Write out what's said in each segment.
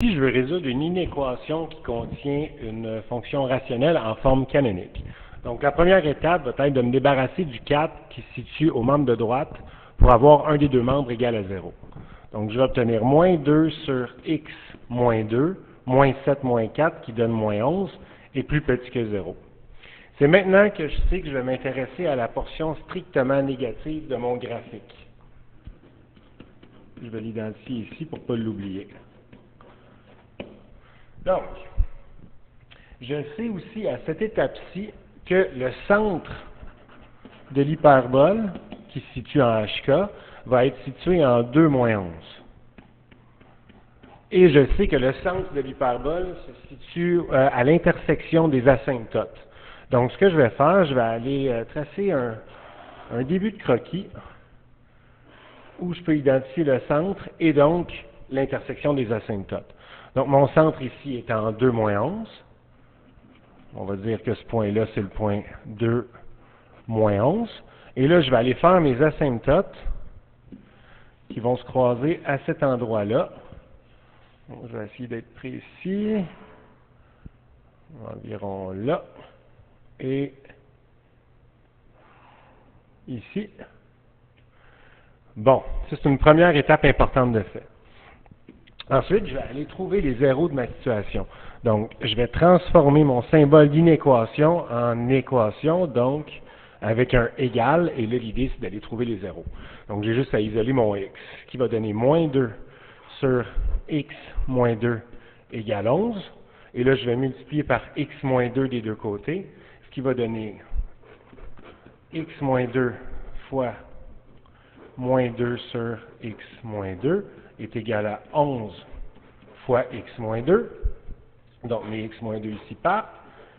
Ici, je veux résoudre une inéquation qui contient une fonction rationnelle en forme canonique. Donc, la première étape va être de me débarrasser du 4 qui se situe au membre de droite pour avoir un des deux membres égal à 0. Donc, je vais obtenir moins 2 sur x moins 2, moins 7 moins 4 qui donne moins 11 et plus petit que 0. C'est maintenant que je sais que je vais m'intéresser à la portion strictement négative de mon graphique. Je vais l'identifier ici pour ne pas l'oublier. Donc, je sais aussi à cette étape-ci que le centre de l'hyperbole, qui se situe en HK, va être situé en 2 moins 11. Et je sais que le centre de l'hyperbole se situe à l'intersection des asymptotes. Donc, ce que je vais faire, je vais aller tracer un début de croquis où je peux identifier le centre et donc l'intersection des asymptotes. Donc, mon centre ici est en 2 moins 11. On va dire que ce point-là, c'est le point 2 moins 11. Et là, je vais aller faire mes asymptotes qui vont se croiser à cet endroit-là. Bon, je vais essayer d'être précis. Environ là. Et ici. Bon, ça c'est une première étape importante de fait. Ensuite, je vais aller trouver les zéros de ma situation. Donc, je vais transformer mon symbole d'inéquation en équation, donc avec un égal, et là, l'idée, c'est d'aller trouver les zéros. Donc, j'ai juste à isoler mon x, qui va donner moins 2 sur x moins 2 égale 11. Et là, je vais multiplier par x moins 2 des deux côtés, ce qui va donner x moins 2 fois moins 2 sur x moins 2 est égal à 11 fois x moins 2. Donc, mes x moins 2 ici partent,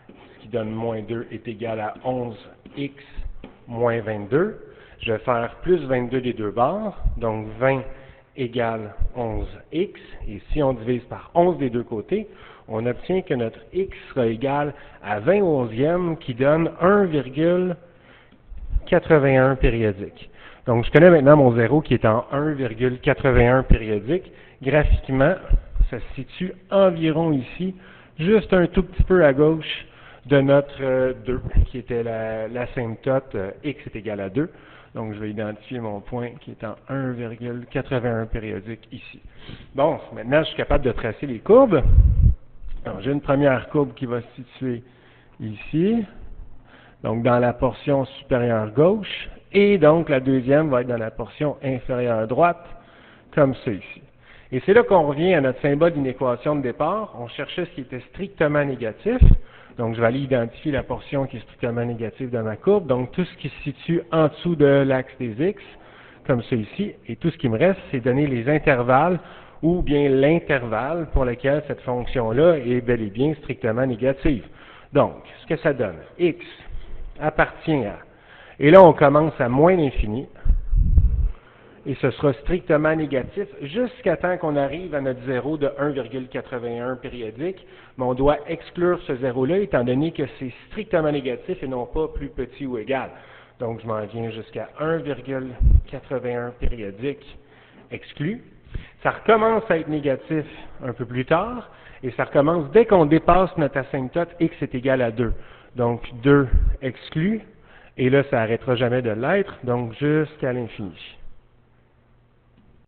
ce qui donne moins 2 est égal à 11x moins 22. Je vais faire plus 22 des deux bords, donc 20 égale 11x. Et si on divise par 11 des deux côtés, on obtient que notre x sera égal à 20 au 11e, qui donne 1,81 périodique. Donc, je connais maintenant mon zéro qui est en 1,81 périodique. Graphiquement, ça se situe environ ici, juste un tout petit peu à gauche de notre 2, qui était l'asymptote x est égal à 2. Donc, je vais identifier mon point qui est en 1,81 périodique ici. Bon, maintenant, je suis capable de tracer les courbes. Alors, j'ai une première courbe qui va se situer ici, donc dans la portion supérieure gauche, et donc la deuxième va être dans la portion inférieure droite, comme ça ici. Et c'est là qu'on revient à notre symbole d'inéquation de départ. On cherchait ce qui était strictement négatif. Donc, je vais aller identifier la portion qui est strictement négative de ma courbe. Donc, tout ce qui se situe en dessous de l'axe des x, comme ça ici. Et tout ce qui me reste, c'est donner les intervalles ou bien l'intervalle pour lequel cette fonction-là est bel et bien strictement négative. Donc, ce que ça donne, x appartient à... Et là, on commence à moins l'infini. Et ce sera strictement négatif jusqu'à temps qu'on arrive à notre zéro de 1,81 périodique. Mais on doit exclure ce zéro-là, étant donné que c'est strictement négatif et non pas plus petit ou égal. Donc, je m'en viens jusqu'à 1,81 périodique exclu. Ça recommence à être négatif un peu plus tard, et ça recommence dès qu'on dépasse notre asymptote x est égal à 2. Donc, 2 exclu, et là, ça n'arrêtera jamais de l'être, donc jusqu'à l'infini.